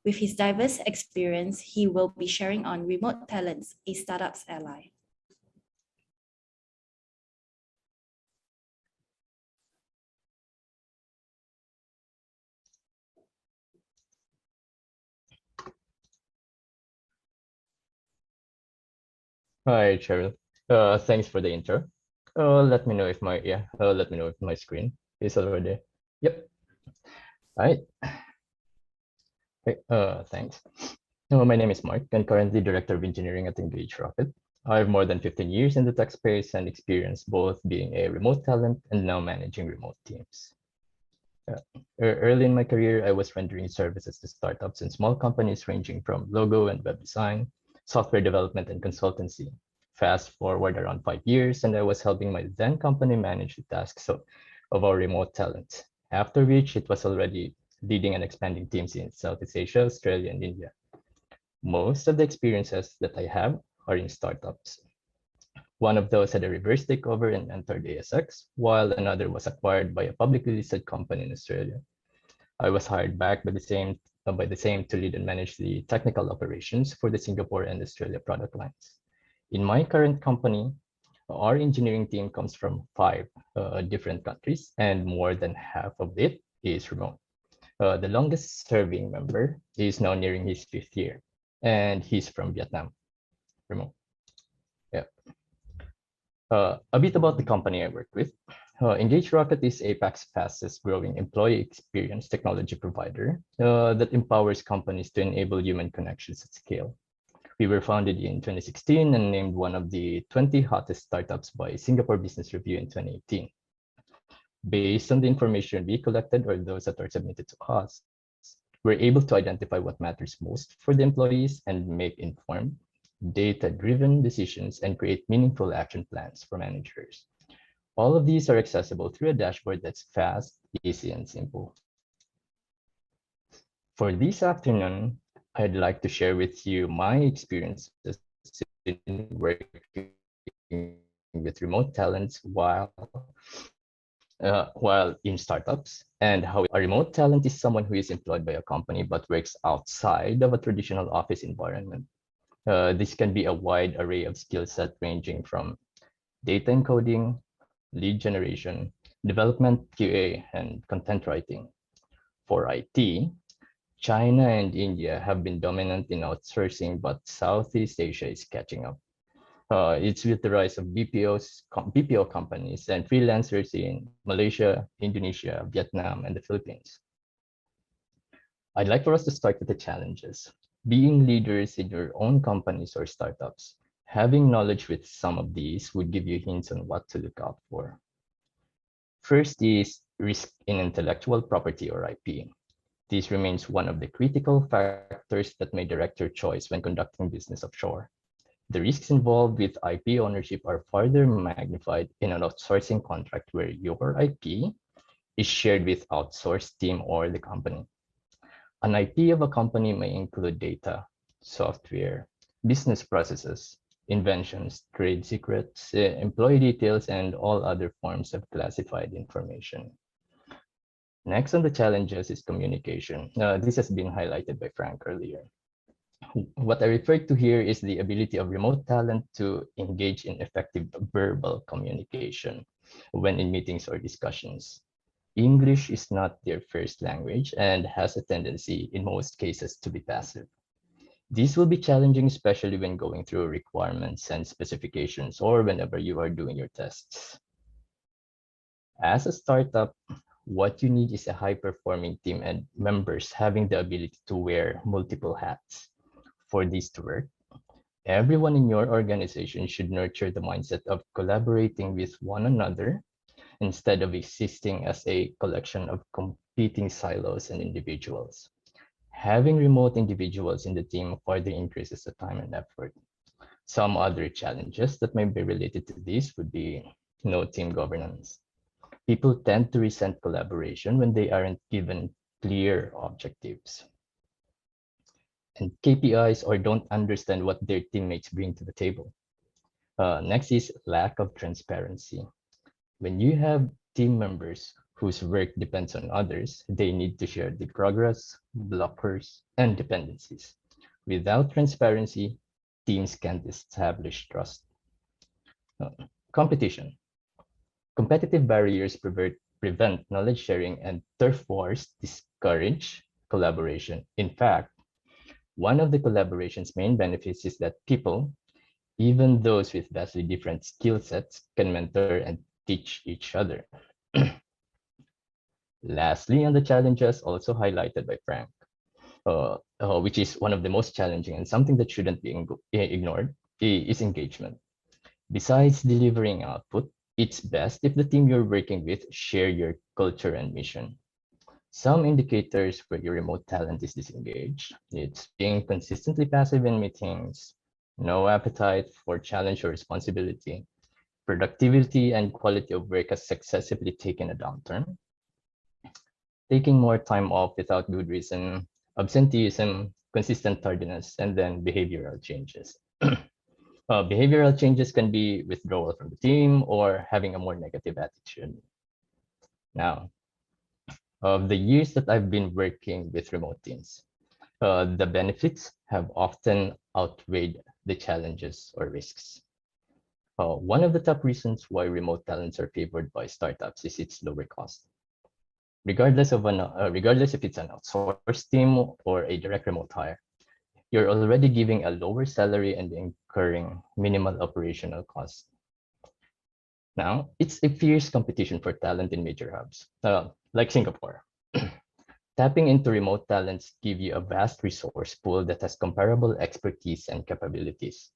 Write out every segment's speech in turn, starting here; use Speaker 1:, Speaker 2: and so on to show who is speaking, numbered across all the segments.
Speaker 1: With his diverse experience, he will be sharing on Remote Talents, a Startup's Ally.
Speaker 2: Hi, Cheryl. Thanks for the intro. Let me know if my screen is already. Yep. All right. Okay, thanks. My name is Mark, and currently Director of Engineering at EngageRocket. I have more than 15 years in the tech space and experience both being a remote talent and now managing remote teams. Early in my career, I was rendering services to startups and small companies ranging from logo and web design, software development, and consultancy. Fast forward around 5 years, and I was helping my then company manage the tasks of our remote talent, after which it was already leading and expanding teams in Southeast Asia, Australia, and India. Most of the experiences that I have are in startups. One of those had a reverse takeover and entered ASX, while another was acquired by a publicly listed company in Australia. I was hired back by the same to lead and manage the technical operations for the Singapore and Australia product lines. In my current company, our engineering team comes from 5 different countries, and more than half of it is remote. The longest serving member is now nearing his 5th year, and he's from Vietnam, remote. Yeah. A bit about the company I work with. EngageRocket is APAC's fastest growing employee experience technology provider that empowers companies to enable human connections at scale. We were founded in 2016 and named one of the 20 hottest startups by Singapore Business Review in 2018. Based on the information we collected or those that are submitted to us, we're able to identify what matters most for the employees and make informed, data-driven decisions and create meaningful action plans for managers. All of these are accessible through a dashboard that's fast, easy, and simple. For this afternoon, I'd like to share with you my experiences in working with remote talents while in startups, and how a remote talent is someone who is employed by a company but works outside of a traditional office environment. This can be a wide array of skill set ranging from data encoding, lead generation, development, QA, and content writing. For IT, China and India have been dominant in outsourcing, but Southeast Asia is catching up. It's with the rise of BPO companies and freelancers in Malaysia, Indonesia, Vietnam, and the Philippines. I'd like for us to start with the challenges. Being leaders in your own companies or startups, having knowledge with some of these would give you hints on what to look out for. First is risk in intellectual property or IP. This remains one of the critical factors that may direct your choice when conducting business offshore. The risks involved with IP ownership are further magnified in an outsourcing contract where your IP is shared with outsourced team or the company. An IP of a company may include data, software, business processes, inventions, trade secrets, employee details, and all other forms of classified information. Next on the challenges is communication. This has been highlighted by Frank earlier. What I refer to here is the ability of remote talent to engage in effective verbal communication when in meetings or discussions. English is not their first language and has a tendency, in most cases, to be passive. This will be challenging, especially when going through requirements and specifications or whenever you are doing your tests. As a startup, what you need is a high-performing team and members having the ability to wear multiple hats. For this to work, everyone in your organization should nurture the mindset of collaborating with one another instead of existing as a collection of competing silos and individuals. Having remote individuals in the team further increases the time and effort. Some other challenges that may be related to this would be no team governance. People tend to resent collaboration when they aren't given clear objectives and KPIs or don't understand what their teammates bring to the table. Next is lack of transparency. When you have team members whose work depends on others, they need to share the progress, blockers, and dependencies. Without transparency, teams can't establish trust. Uh, Competition. Competitive barriers prevent knowledge sharing, and turf wars discourage collaboration. In fact, one of the collaboration's main benefits is that people, even those with vastly different skill sets, can mentor and teach each other. Lastly, on the challenges also highlighted by Frank, which is one of the most challenging and something that shouldn't be ignored, is engagement. Besides delivering output, it's best if the team you're working with share your culture and mission. Some indicators where your remote talent is disengaged. It's being consistently passive in meetings, no appetite for challenge or responsibility. Productivity and quality of work has successively taken a downturn. Taking more time off without good reason, absenteeism, consistent tardiness, and then behavioral changes. Behavioral changes can be withdrawal from the team or having a more negative attitude. Now, of the years that I've been working with remote teams, the benefits have often outweighed the challenges or risks. One of the top reasons why remote talents are favored by startups is its lower cost. Regardless if it's an outsourced team or a direct remote hire, you're already giving a lower salary and incurring minimal operational costs. Now, it's a fierce competition for talent in major hubs, like Singapore. Tapping into remote talents give you a vast resource pool that has comparable expertise and capabilities.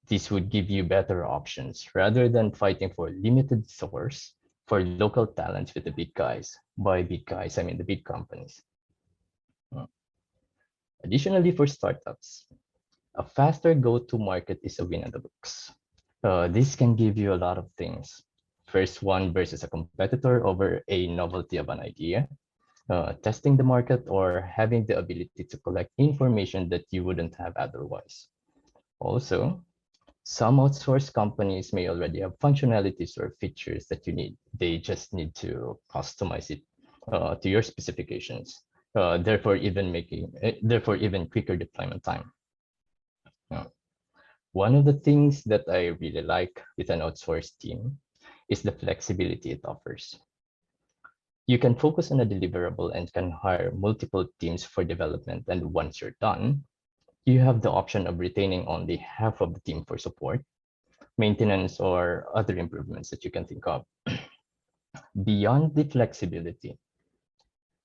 Speaker 2: This would give you better options rather than fighting for limited source for local talents with the big guys. By big guys, I mean the big companies. Additionally, for startups, a faster go-to-market is a win in the books. This can give you a lot of things. First one versus a competitor over a novelty of an idea, testing the market, or having the ability to collect information that you wouldn't have otherwise. Also, some outsourced companies may already have functionalities or features that you need. They just need to customize it to your specifications. Therefore, even quicker deployment time. One of the things that I really like with an outsourced team is the flexibility it offers. You can focus on a deliverable and can hire multiple teams for development. And once you're done, you have the option of retaining only half of the team for support, maintenance, or other improvements that you can think of. Beyond the flexibility,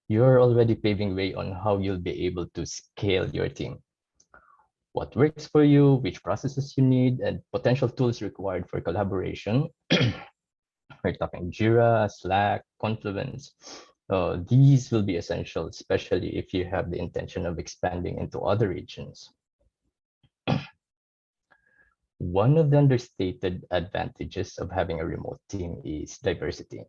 Speaker 2: you're already paving way on how you'll be able to scale your team. What works for you, which processes you need, and potential tools required for collaboration. We're talking Jira, Slack, Confluence. These will be essential, especially if you have the intention of expanding into other regions. One of the understated advantages of having a remote team is diversity.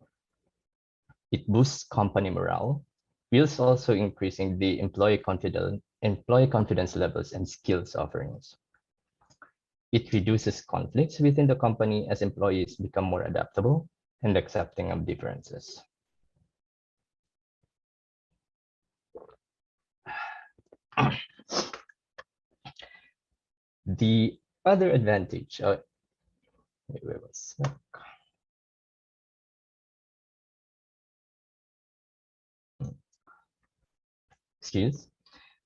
Speaker 2: It boosts company morale, whilst also increasing the employee confidence levels and skills offerings. It reduces conflicts within the company as employees become more adaptable and accepting of differences. The other advantage, where was that? Excuse.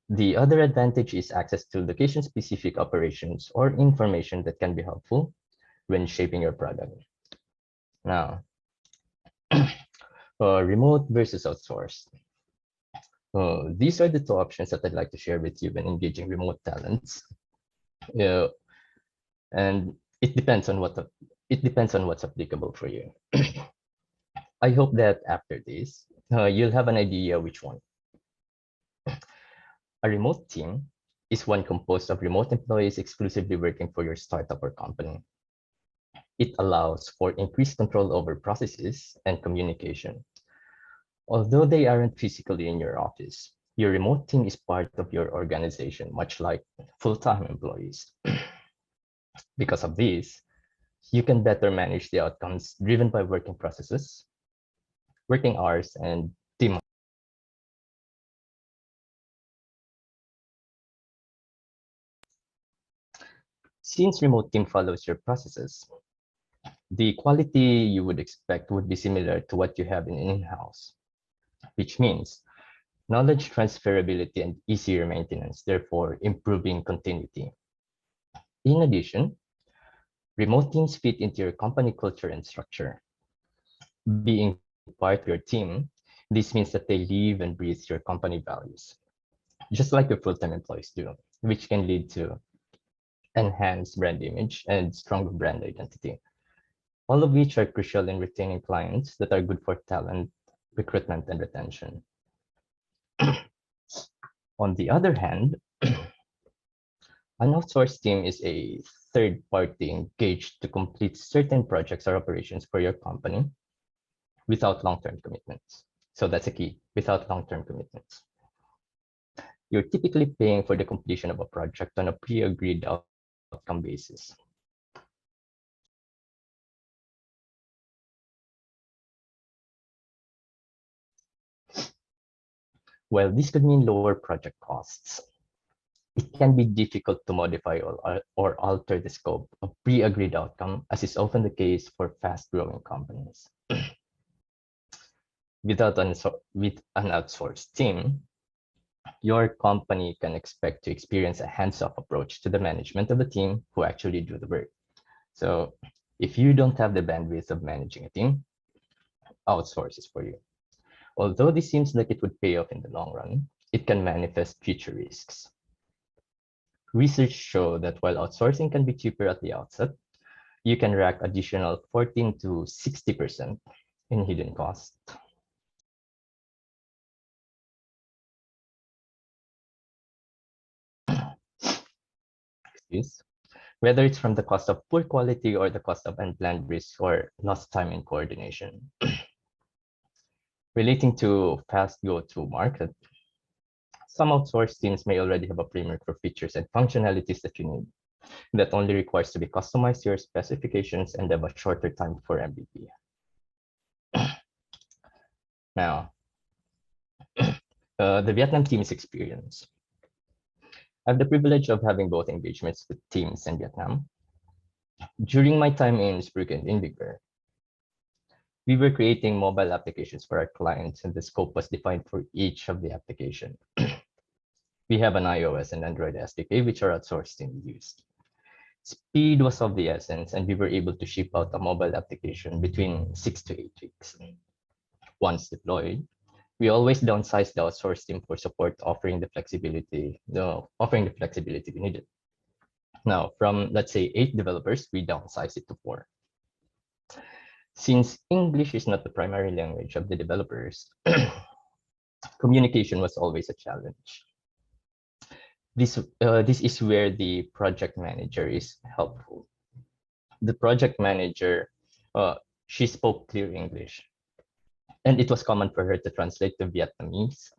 Speaker 2: The other advantage is access to location-specific operations or information that can be helpful when shaping your product. Now, remote versus outsourced. These are the two options that I'd like to share with you when engaging remote talents. And it depends on what's applicable for you. I hope that after this, you'll have an idea which one. A remote team is one composed of remote employees exclusively working for your startup or company. It allows for increased control over processes and communication. Although they aren't physically in your office, your remote team is part of your organization, much like full-time employees. Because of this, you can better manage the outcomes driven by working processes, working hours, and team. Since remote team follows your processes, the quality you would expect would be similar to what you have in-house, which means knowledge transferability and easier maintenance, therefore improving continuity. In addition, remote teams fit into your company culture and structure. Being part of your team, this means that they live and breathe your company values, just like your full-time employees do, which can lead to enhanced brand image and stronger brand identity, all of which are crucial in retaining clients that are good for talent, recruitment, and retention. On the other hand, an outsourced team is a third party engaged to complete certain projects or operations for your company without long-term commitments. So that's a key, without long-term commitments. You're typically paying for the completion of a project on a pre-agreed outcome basis. While this could mean lower project costs, it can be difficult to modify or alter the scope of pre-agreed outcome, as is often the case for fast-growing companies. With an outsourced team, your company can expect to experience a hands-off approach to the management of the team who actually do the work. So if you don't have the bandwidth of managing a team, outsource is for you. Although this seems like it would pay off in the long run, it can manifest future risks. Research show that while outsourcing can be cheaper at the outset, you can rack additional 14 to 60% in hidden costs. Whether it's from the cost of poor quality or the cost of unplanned risk or lost time in coordination. Relating to fast go-to market, some outsourced teams may already have a framework for features and functionalities that you need that only requires to be customized to your specifications and have a shorter time for MVP. Now, the Vietnam team's experience. I have the privilege of having both engagements with teams in Vietnam. During my time in Spruik and Indigo, we were creating mobile applications for our clients, and the scope was defined for each of the application. We have an iOS and Android SDK, which are outsourced and used. Speed was of the essence, and we were able to ship out a mobile application between 6 to 8 weeks. Once deployed, we always downsized the outsourced team for support, offering the flexibility we needed. Now, from let's say 8 developers, we downsized it to 4. Since English is not the primary language of the developers, communication was always a challenge. This is where the project manager is helpful. The project manager, she spoke clear English, and it was common for her to translate to Vietnamese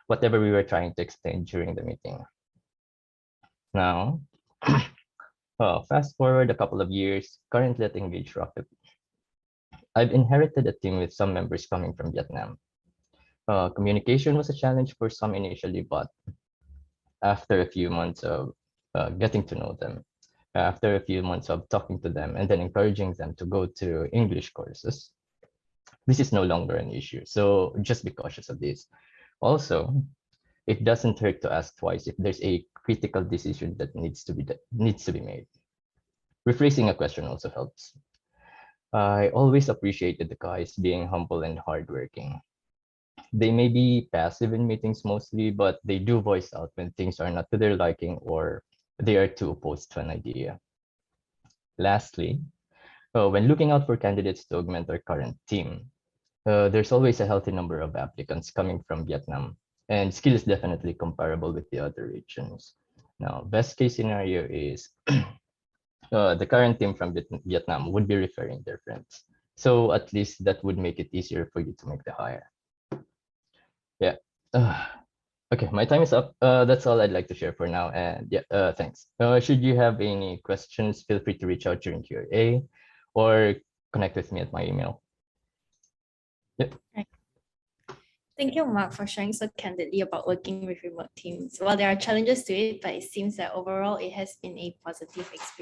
Speaker 2: whatever we were trying to explain during the meeting. Now, fast forward a couple of years, currently at EngageRocket, I've inherited a team with some members coming from Vietnam. Communication was a challenge for some initially, but after a few months of getting to know them, after a few months of talking to them and then encouraging them to go to English courses, this is no longer an issue. So just be cautious of this. Also, it doesn't hurt to ask twice if there's a critical decision that needs to be made. Rephrasing a question also helps. I always appreciated the guys being humble and hardworking. They may be passive in meetings mostly, but they do voice out when things are not to their liking or they are too opposed to an idea. Lastly, when looking out for candidates to augment our current team, there's always a healthy number of applicants coming from Vietnam, and skill is definitely comparable with the other regions. Now, best case scenario is the current team from Vietnam would be referring their friends. So at least that would make it easier for you to make the hire. Yeah. Okay, my time is up. That's all I'd like to share for now. And yeah, thanks. Should you have any questions, feel free to reach out during Q&A or connect with me at my email.
Speaker 1: Thank you, Mark, for sharing so candidly about working with remote teams. Well, there are challenges to it, but it seems that overall it has been a positive experience.